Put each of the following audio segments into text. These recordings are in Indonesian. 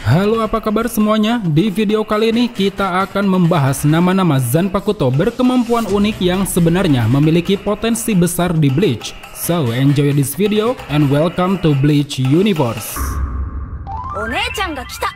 Halo, apa kabar semuanya? Di video kali ini kita akan membahas nama-nama Zanpakuto berkemampuan unik yang sebenarnya memiliki potensi besar di Bleach. So, enjoy this video and welcome to Bleach Universe. Onee-chan ga kita.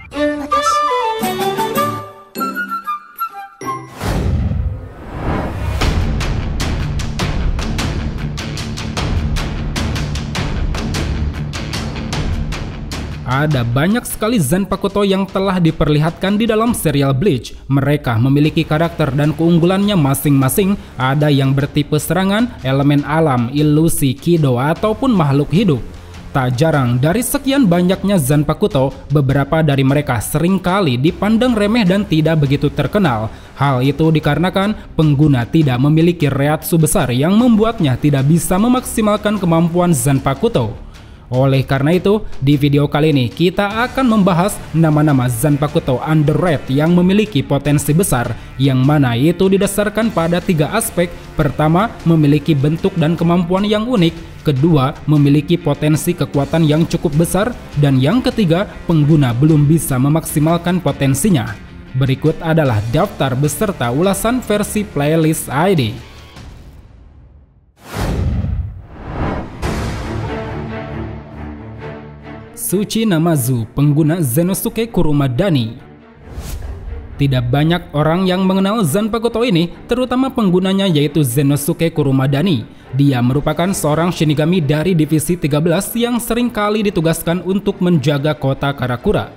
Ada banyak sekali Zanpakuto yang telah diperlihatkan di dalam serial Bleach. Mereka memiliki karakter dan keunggulannya masing-masing. Ada yang bertipe serangan, elemen alam, ilusi, kido, ataupun makhluk hidup. Tak jarang dari sekian banyaknya Zanpakuto, beberapa dari mereka seringkali dipandang remeh dan tidak begitu terkenal. Hal itu dikarenakan pengguna tidak memiliki reatsu besar yang membuatnya tidak bisa memaksimalkan kemampuan Zanpakuto. Oleh karena itu, di video kali ini kita akan membahas nama-nama Zanpakuto underrated yang memiliki potensi besar, yang mana itu didasarkan pada 3 aspek. Pertama, memiliki bentuk dan kemampuan yang unik. Kedua, memiliki potensi kekuatan yang cukup besar. Dan yang ketiga, pengguna belum bisa memaksimalkan potensinya. Berikut adalah daftar beserta ulasan versi playlist ID. Tsuchinamazu, pengguna Zenosuke Kurumadani. Tidak banyak orang yang mengenal Zanpakuto ini, terutama penggunanya yaitu Zenosuke Kurumadani. Dia merupakan seorang Shinigami dari Divisi 13 yang sering kali ditugaskan untuk menjaga kota Karakura.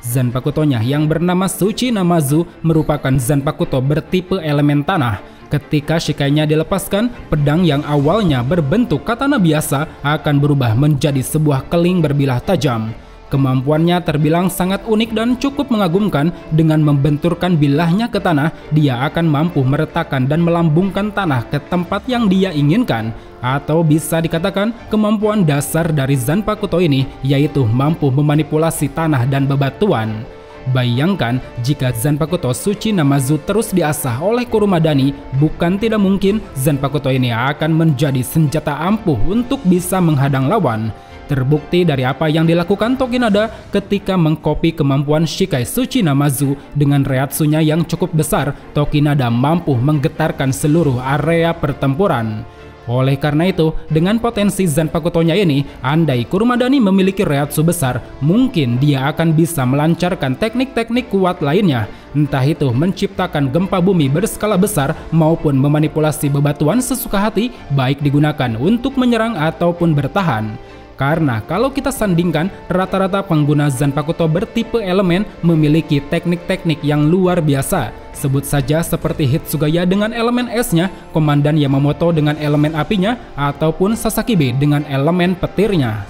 Zanpakutonya yang bernama Tsuchinamazu merupakan Zanpakuto bertipe elemen tanah. Ketika Shikainya dilepaskan, pedang yang awalnya berbentuk katana biasa akan berubah menjadi sebuah keling berbilah tajam. Kemampuannya terbilang sangat unik dan cukup mengagumkan. Dengan membenturkan bilahnya ke tanah, dia akan mampu meretakkan dan melambungkan tanah ke tempat yang dia inginkan. Atau bisa dikatakan kemampuan dasar dari Zanpakuto ini yaitu mampu memanipulasi tanah dan bebatuan. Bayangkan jika Zanpakuto Tsuchinamazu terus diasah oleh Kurumadani, bukan tidak mungkin Zanpakuto ini akan menjadi senjata ampuh untuk bisa menghadang lawan. Terbukti dari apa yang dilakukan Tokinada ketika mengkopi kemampuan Shikai Tsuchinamazu. Dengan reatsunya yang cukup besar, Tokinada mampu menggetarkan seluruh area pertempuran. Oleh karena itu, dengan potensi Zanpakutonya ini, andai Kurumadani memiliki reatsu besar, mungkin dia akan bisa melancarkan teknik-teknik kuat lainnya. Entah itu menciptakan gempa bumi berskala besar maupun memanipulasi bebatuan sesuka hati, baik digunakan untuk menyerang ataupun bertahan. Karena kalau kita sandingkan, rata-rata pengguna Zanpakuto bertipe elemen memiliki teknik-teknik yang luar biasa. Sebut saja seperti Hitsugaya dengan elemen esnya, Komandan Yamamoto dengan elemen apinya, ataupun Sasakibe dengan elemen petirnya.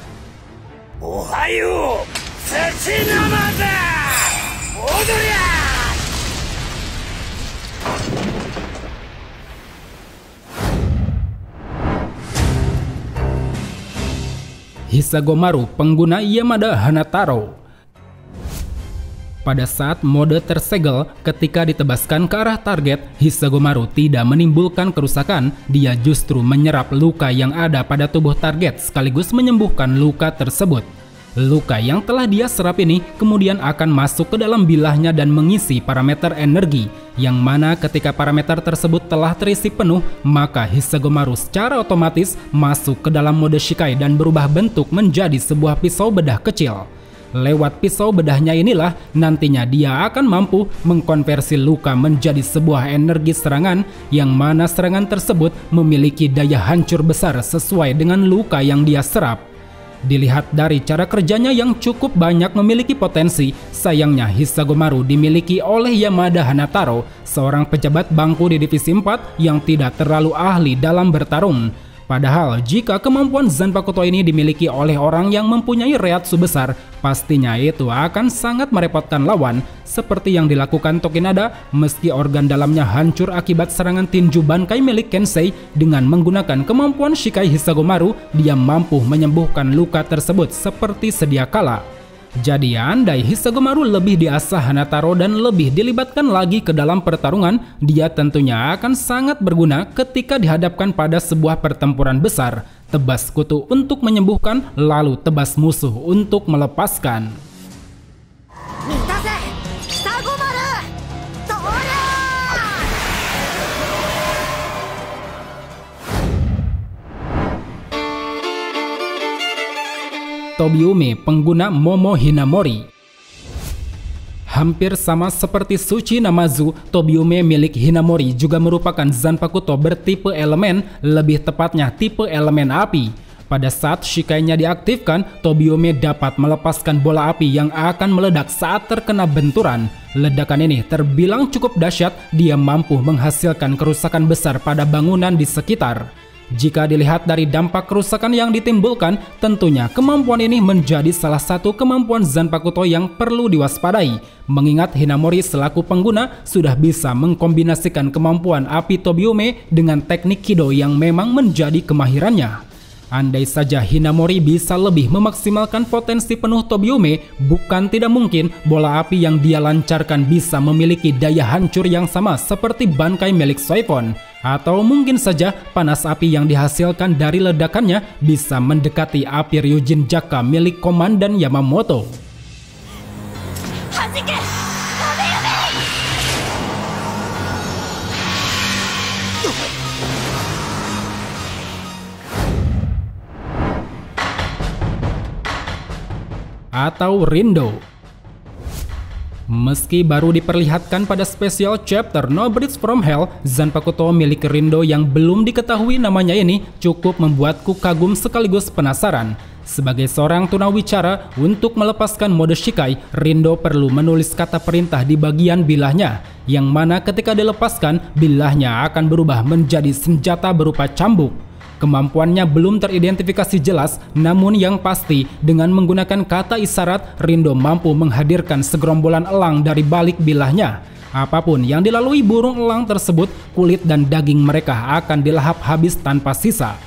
Ohayo, Tsuchinamazu! Odoria! Hisagomaru, pengguna Yamada Hanataro. Pada saat mode tersegel, ketika ditebaskan ke arah target, Hisagomaru tidak menimbulkan kerusakan. Dia justru menyerap luka yang ada pada tubuh target sekaligus menyembuhkan luka tersebut. Luka yang telah dia serap ini kemudian akan masuk ke dalam bilahnya dan mengisi parameter energi, yang mana ketika parameter tersebut telah terisi penuh, maka Hisagomaru secara otomatis masuk ke dalam mode Shikai dan berubah bentuk menjadi sebuah pisau bedah kecil. Lewat pisau bedahnya inilah nantinya dia akan mampu mengkonversi luka menjadi sebuah energi serangan, yang mana serangan tersebut memiliki daya hancur besar sesuai dengan luka yang dia serap. Dilihat dari cara kerjanya yang cukup banyak memiliki potensi, sayangnya Hisagomaru dimiliki oleh Yamada Hanataro, seorang pejabat bangku di Divisi 4 yang tidak terlalu ahli dalam bertarung. Padahal jika kemampuan Zanpakuto ini dimiliki oleh orang yang mempunyai reatsu besar, pastinya itu akan sangat merepotkan lawan, seperti yang dilakukan Tokinada. Meski organ dalamnya hancur akibat serangan tinju Bankai milik Kensei, dengan menggunakan kemampuan Shikai Hisagomaru, dia mampu menyembuhkan luka tersebut seperti sedia kala. Jadi andai Hisagomaru lebih diasah Hanataro dan lebih dilibatkan lagi ke dalam pertarungan, dia tentunya akan sangat berguna ketika dihadapkan pada sebuah pertempuran besar. Tebas kutu untuk menyembuhkan, lalu tebas musuh untuk melepaskan. Tobiyume, pengguna Momo Hinamori. Hampir sama seperti Tsuchi Namazu, Tobiyume milik Hinamori juga merupakan Zanpakuto bertipe elemen, lebih tepatnya tipe elemen api. Pada saat Shikai-nya diaktifkan, Tobiyume dapat melepaskan bola api yang akan meledak saat terkena benturan. Ledakan ini terbilang cukup dahsyat, dia mampu menghasilkan kerusakan besar pada bangunan di sekitar. Jika dilihat dari dampak kerusakan yang ditimbulkan, tentunya kemampuan ini menjadi salah satu kemampuan Zanpakuto yang perlu diwaspadai, mengingat Hinamori selaku pengguna sudah bisa mengkombinasikan kemampuan api Tobiyume dengan teknik Kido yang memang menjadi kemahirannya. Andai saja Hinamori bisa lebih memaksimalkan potensi penuh Tobiyume, bukan tidak mungkin bola api yang dia lancarkan bisa memiliki daya hancur yang sama seperti Bankai milik Soifon. Atau mungkin saja panas api yang dihasilkan dari ledakannya bisa mendekati api Ryujin Jaka milik Komandan Yamamoto. Atau Rindo. Meski baru diperlihatkan pada special chapter No Bridge from Hell, Zanpakuto milik Rindo yang belum diketahui namanya ini cukup membuatku kagum sekaligus penasaran. Sebagai seorang tunawicara, untuk melepaskan mode Shikai, Rindo perlu menulis kata perintah di bagian bilahnya, yang mana ketika dilepaskan, bilahnya akan berubah menjadi senjata berupa cambuk. Kemampuannya belum teridentifikasi jelas, namun yang pasti dengan menggunakan kata isyarat, Rindo mampu menghadirkan segerombolan elang dari balik bilahnya. Apapun yang dilalui burung elang tersebut, kulit dan daging mereka akan dilahap habis tanpa sisa.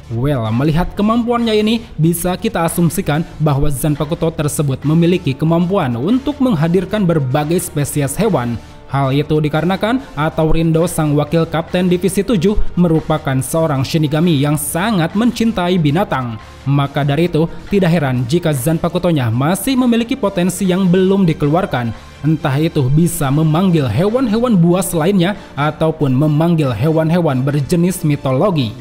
Well, melihat kemampuannya ini, bisa kita asumsikan bahwa Zanpakuto tersebut memiliki kemampuan untuk menghadirkan berbagai spesies hewan. Hal itu dikarenakan Rindo, sang wakil kapten divisi 7, merupakan seorang Shinigami yang sangat mencintai binatang. Maka dari itu, tidak heran jika Zanpakuto-nya masih memiliki potensi yang belum dikeluarkan. Entah itu bisa memanggil hewan-hewan buas lainnya ataupun memanggil hewan-hewan berjenis mitologi.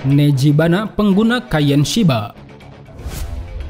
Nejibana, pengguna Kaien Shiba.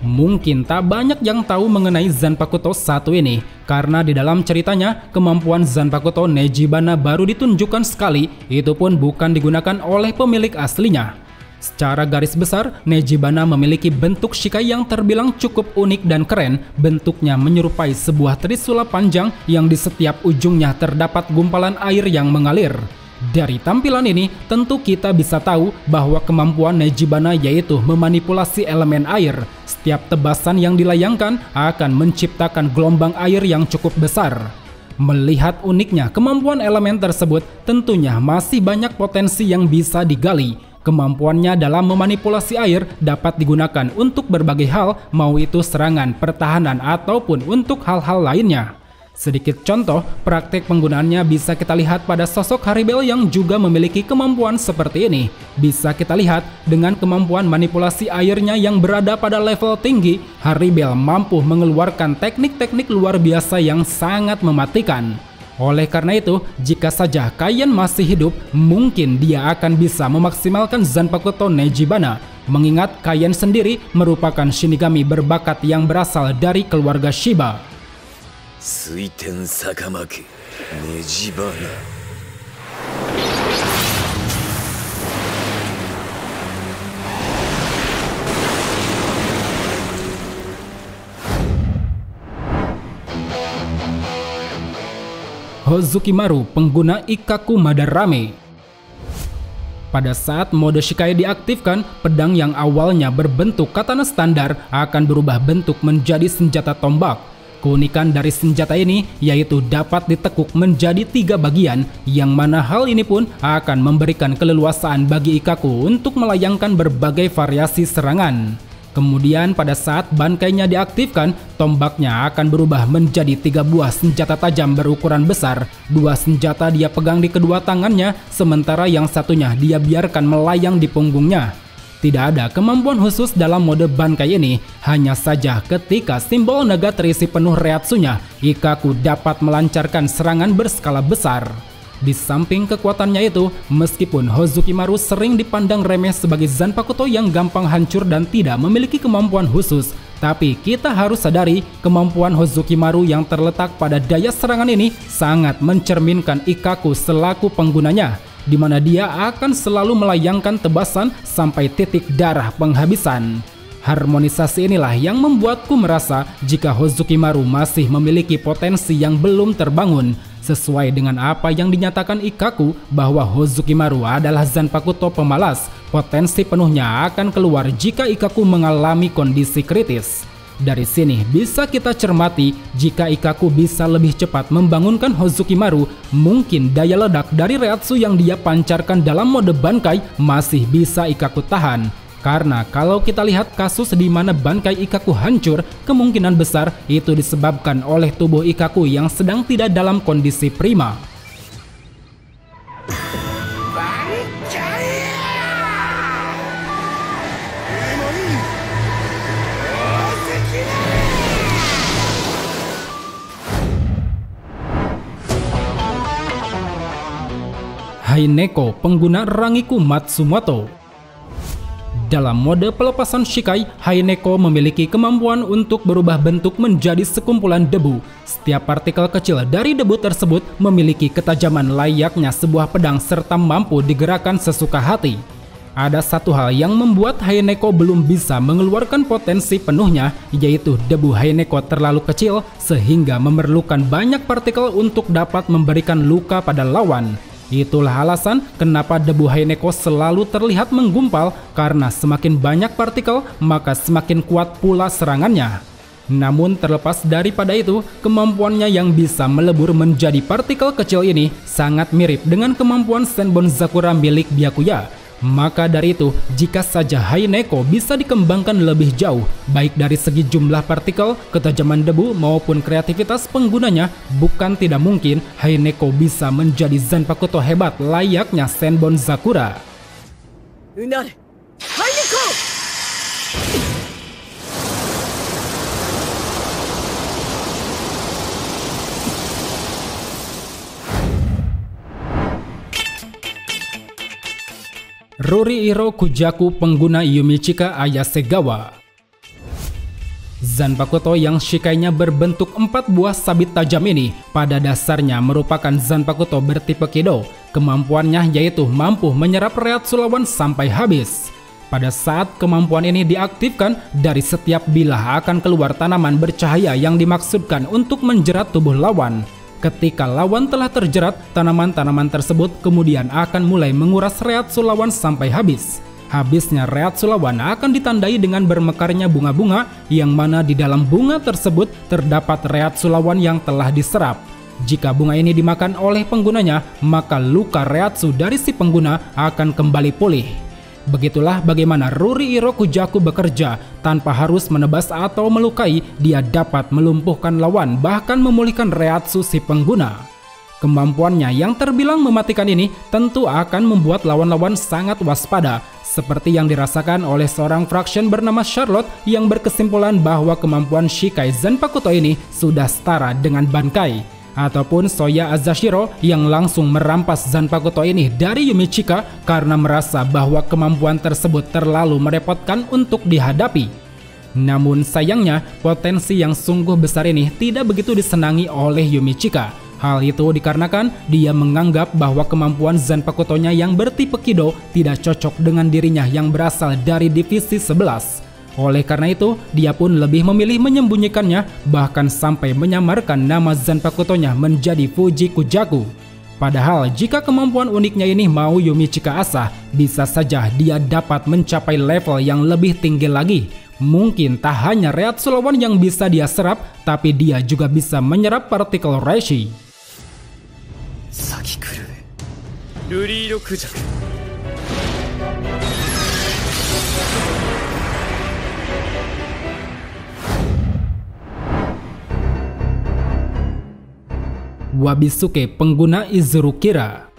Mungkin tak banyak yang tahu mengenai Zanpakuto satu ini, karena di dalam ceritanya, kemampuan Zanpakuto Nejibana baru ditunjukkan sekali, itu pun bukan digunakan oleh pemilik aslinya. Secara garis besar, Nejibana memiliki bentuk Shikai yang terbilang cukup unik dan keren. Bentuknya menyerupai sebuah trisula panjang yang di setiap ujungnya terdapat gumpalan air yang mengalir. Dari tampilan ini, tentu kita bisa tahu bahwa kemampuan Nejibana yaitu memanipulasi elemen air. Setiap tebasan yang dilayangkan akan menciptakan gelombang air yang cukup besar. Melihat uniknya kemampuan elemen tersebut, tentunya masih banyak potensi yang bisa digali. Kemampuannya dalam memanipulasi air dapat digunakan untuk berbagai hal, mau itu serangan, pertahanan, ataupun untuk hal-hal lainnya. Sedikit contoh, praktek penggunaannya bisa kita lihat pada sosok Haribel yang juga memiliki kemampuan seperti ini. Bisa kita lihat dengan kemampuan manipulasi airnya yang berada pada level tinggi, Haribel mampu mengeluarkan teknik-teknik luar biasa yang sangat mematikan. Oleh karena itu, jika saja Kaien masih hidup, mungkin dia akan bisa memaksimalkan Zanpakuto Nejibana, mengingat Kaien sendiri merupakan Shinigami berbakat yang berasal dari keluarga Shiba. Suiten Sakamaku Nejibana. Hozukimaru, pengguna Ikkaku Madarame. Pada saat mode Shikai diaktifkan, pedang yang awalnya berbentuk katana standar akan berubah bentuk menjadi senjata tombak. Keunikan dari senjata ini yaitu dapat ditekuk menjadi 3 bagian, yang mana hal ini pun akan memberikan keleluasaan bagi Ikkaku untuk melayangkan berbagai variasi serangan. Kemudian pada saat bankainya diaktifkan, tombaknya akan berubah menjadi 3 buah senjata tajam berukuran besar. 2 senjata dia pegang di kedua tangannya, sementara yang satunya dia biarkan melayang di punggungnya. Tidak ada kemampuan khusus dalam mode Bankai ini, hanya saja ketika simbol naga terisi penuh reatsunya, Ikkaku dapat melancarkan serangan berskala besar. Di samping kekuatannya itu, meskipun Hozukimaru sering dipandang remeh sebagai Zanpakuto yang gampang hancur dan tidak memiliki kemampuan khusus, tapi kita harus sadari kemampuan Hozukimaru yang terletak pada daya serangan ini sangat mencerminkan Ikkaku selaku penggunanya, di mana dia akan selalu melayangkan tebasan sampai titik darah penghabisan. Harmonisasi inilah yang membuatku merasa jika Hozukimaru masih memiliki potensi yang belum terbangun, sesuai dengan apa yang dinyatakan Ikkaku bahwa Hozukimaru adalah Zanpakuto pemalas. Potensi penuhnya akan keluar jika Ikkaku mengalami kondisi kritis. Dari sini bisa kita cermati jika Ikkaku bisa lebih cepat membangunkan Hozukimaru, mungkin daya ledak dari Reiatsu yang dia pancarkan dalam mode Bankai masih bisa Ikkaku tahan. Karena kalau kita lihat kasus di mana Bankai Ikkaku hancur, kemungkinan besar itu disebabkan oleh tubuh Ikkaku yang sedang tidak dalam kondisi prima. Haineko, pengguna Rangiku Matsumoto. Dalam mode pelepasan Shikai, Haineko memiliki kemampuan untuk berubah bentuk menjadi sekumpulan debu. Setiap partikel kecil dari debu tersebut memiliki ketajaman layaknya sebuah pedang serta mampu digerakkan sesuka hati. Ada satu hal yang membuat Haineko belum bisa mengeluarkan potensi penuhnya, yaitu debu Haineko terlalu kecil sehingga memerlukan banyak partikel untuk dapat memberikan luka pada lawan. Itulah alasan kenapa debu Haineko selalu terlihat menggumpal, karena semakin banyak partikel maka semakin kuat pula serangannya. Namun terlepas daripada itu, kemampuannya yang bisa melebur menjadi partikel kecil ini sangat mirip dengan kemampuan Senbon Zakura milik Byakuya. Maka dari itu, jika saja Haineko bisa dikembangkan lebih jauh, baik dari segi jumlah partikel, ketajaman debu, maupun kreativitas penggunanya, bukan tidak mungkin Haineko bisa menjadi Zanpakuto hebat layaknya Senbon Zakura. Unare, Haineko! Ruriiro Kujaku, pengguna Yumichika Ayasegawa. Zanpakuto yang Shikainya berbentuk 4 buah sabit tajam ini pada dasarnya merupakan Zanpakuto bertipe Kido. Kemampuannya yaitu mampu menyerap Reiatsu lawan sampai habis. Pada saat kemampuan ini diaktifkan, dari setiap bilah akan keluar tanaman bercahaya yang dimaksudkan untuk menjerat tubuh lawan. Ketika lawan telah terjerat, tanaman-tanaman tersebut kemudian akan mulai menguras Reiatsu lawan sampai habis. Habisnya Reiatsu lawan akan ditandai dengan bermekarnya bunga-bunga, yang mana di dalam bunga tersebut terdapat Reiatsu lawan yang telah diserap. Jika bunga ini dimakan oleh penggunanya, maka luka Reiatsu dari si pengguna akan kembali pulih. Begitulah bagaimana Ruriiro Kujaku bekerja. Tanpa harus menebas atau melukai, dia dapat melumpuhkan lawan, bahkan memulihkan Reiatsu si pengguna. Kemampuannya yang terbilang mematikan ini tentu akan membuat lawan-lawan sangat waspada, seperti yang dirasakan oleh seorang fraction bernama Charlotte yang berkesimpulan bahwa kemampuan Shikai Zanpakuto ini sudah setara dengan Bankai. Ataupun Soya Azashiro yang langsung merampas Zanpakuto ini dari Yumichika karena merasa bahwa kemampuan tersebut terlalu merepotkan untuk dihadapi. Namun sayangnya, potensi yang sungguh besar ini tidak begitu disenangi oleh Yumichika. Hal itu dikarenakan dia menganggap bahwa kemampuan Zanpakutonya yang bertipe Kido tidak cocok dengan dirinya yang berasal dari divisi 11. Oleh karena itu, dia pun lebih memilih menyembunyikannya, bahkan sampai menyamarkan nama Zanpakutonya menjadi Fuji Kujaku. Padahal jika kemampuan uniknya ini mau Yumichika asah, bisa saja dia dapat mencapai level yang lebih tinggi lagi. Mungkin tak hanya Reiatsu lawan yang bisa dia serap, tapi dia juga bisa menyerap partikel Reishi. Sakikuru, Ruriiro Kujaku. Wabisuke, pengguna Izuru Kira.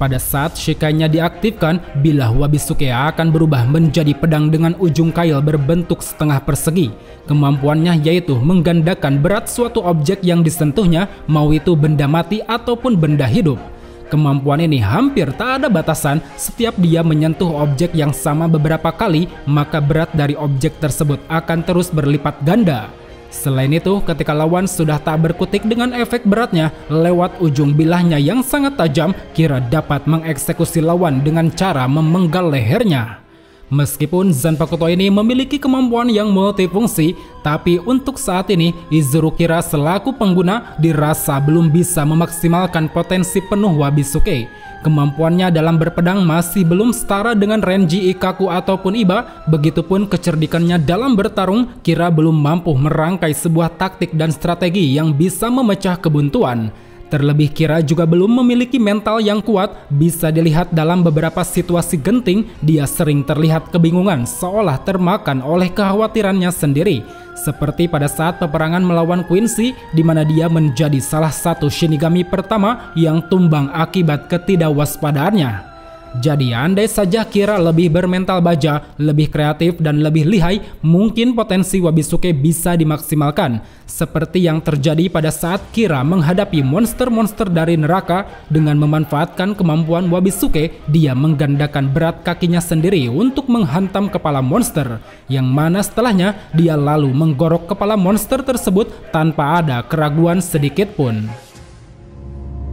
Pada saat Shikainya diaktifkan, bilah Wabisuke akan berubah menjadi pedang dengan ujung kail berbentuk setengah persegi. Kemampuannya yaitu menggandakan berat suatu objek yang disentuhnya, mau itu benda mati ataupun benda hidup. Kemampuan ini hampir tak ada batasan. Setiap dia menyentuh objek yang sama beberapa kali, maka berat dari objek tersebut akan terus berlipat ganda. Selain itu, ketika lawan sudah tak berkutik dengan efek beratnya, lewat ujung bilahnya yang sangat tajam, Kira dapat mengeksekusi lawan dengan cara memenggal lehernya. Meskipun Zanpakuto ini memiliki kemampuan yang multifungsi, tapi untuk saat ini Izuru Kira selaku pengguna dirasa belum bisa memaksimalkan potensi penuh Wabisuke. Kemampuannya dalam berpedang masih belum setara dengan Renji Ikkaku ataupun Iba, begitupun kecerdikannya dalam bertarung, Kira belum mampu merangkai sebuah taktik dan strategi yang bisa memecah kebuntuan. Terlebih Kira juga belum memiliki mental yang kuat, bisa dilihat dalam beberapa situasi genting, dia sering terlihat kebingungan seolah termakan oleh kekhawatirannya sendiri. Seperti pada saat peperangan melawan Quincy, di mana dia menjadi salah satu Shinigami pertama yang tumbang akibat ketidakwaspadaannya. Jadi andai saja Kira lebih bermental baja, lebih kreatif dan lebih lihai, mungkin potensi Wabisuke bisa dimaksimalkan. Seperti yang terjadi pada saat Kira menghadapi monster-monster dari neraka, dengan memanfaatkan kemampuan Wabisuke, dia menggandakan berat kakinya sendiri untuk menghantam kepala monster, yang mana setelahnya dia lalu menggorok kepala monster tersebut tanpa ada keraguan sedikit pun.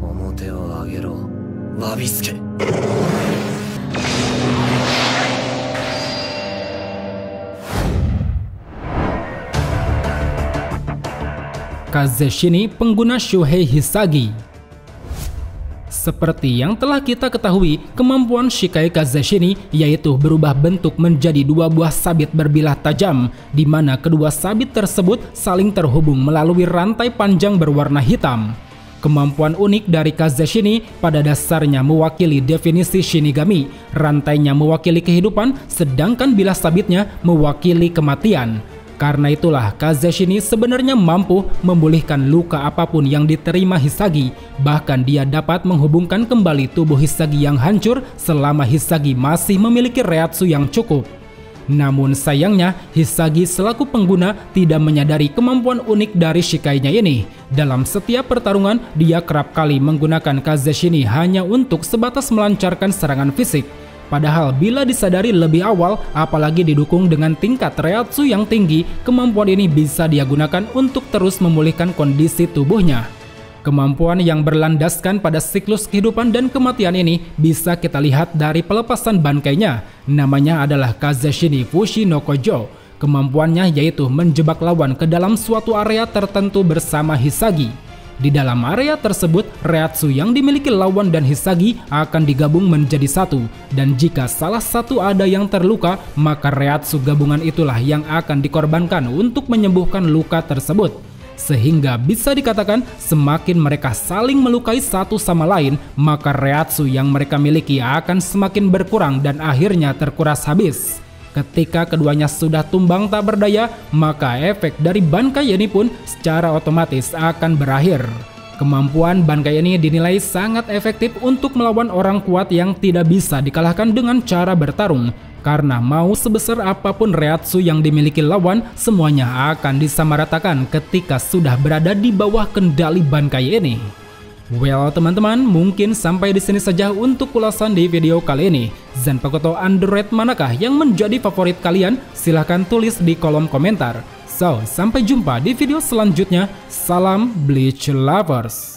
Omote o agero, Wabisuke. Kazeshini, pengguna Shuhei Hisagi. Seperti yang telah kita ketahui, kemampuan Shikai Kazeshini yaitu berubah bentuk menjadi dua buah sabit berbilah tajam, di mana kedua sabit tersebut saling terhubung melalui rantai panjang berwarna hitam. Kemampuan unik dari Kazeshini pada dasarnya mewakili definisi Shinigami. Rantainya mewakili kehidupan, sedangkan bilah sabitnya mewakili kematian. Karena itulah Kazeshini sebenarnya mampu memulihkan luka apapun yang diterima Hisagi. Bahkan dia dapat menghubungkan kembali tubuh Hisagi yang hancur selama Hisagi masih memiliki reatsu yang cukup. Namun sayangnya, Hisagi selaku pengguna tidak menyadari kemampuan unik dari Shikainya ini. Dalam setiap pertarungan, dia kerap kali menggunakan Kazeshini hanya untuk sebatas melancarkan serangan fisik. Padahal bila disadari lebih awal, apalagi didukung dengan tingkat reatsu yang tinggi, kemampuan ini bisa dia gunakan untuk terus memulihkan kondisi tubuhnya. Kemampuan yang berlandaskan pada siklus kehidupan dan kematian ini bisa kita lihat dari pelepasan bankainya. Namanya adalah Kazeshini Fushi no Kojo. Kemampuannya yaitu menjebak lawan ke dalam suatu area tertentu bersama Hisagi. Di dalam area tersebut, reatsu yang dimiliki lawan dan Hisagi akan digabung menjadi satu, dan jika salah satu ada yang terluka, maka reatsu gabungan itulah yang akan dikorbankan untuk menyembuhkan luka tersebut. Sehingga bisa dikatakan semakin mereka saling melukai satu sama lain, maka reatsu yang mereka miliki akan semakin berkurang dan akhirnya terkuras habis. Ketika keduanya sudah tumbang tak berdaya, maka efek dari bankai ini pun secara otomatis akan berakhir. Kemampuan bankai ini dinilai sangat efektif untuk melawan orang kuat yang tidak bisa dikalahkan dengan cara bertarung. Karena mau sebesar apapun reatsu yang dimiliki lawan, semuanya akan disamaratakan ketika sudah berada di bawah kendali bankai ini. Well teman-teman, mungkin sampai di sini saja untuk ulasan di video kali ini. Zanpakuto underrated manakah yang menjadi favorit kalian? Silahkan tulis di kolom komentar. So, sampai jumpa di video selanjutnya. Salam Bleach Lovers.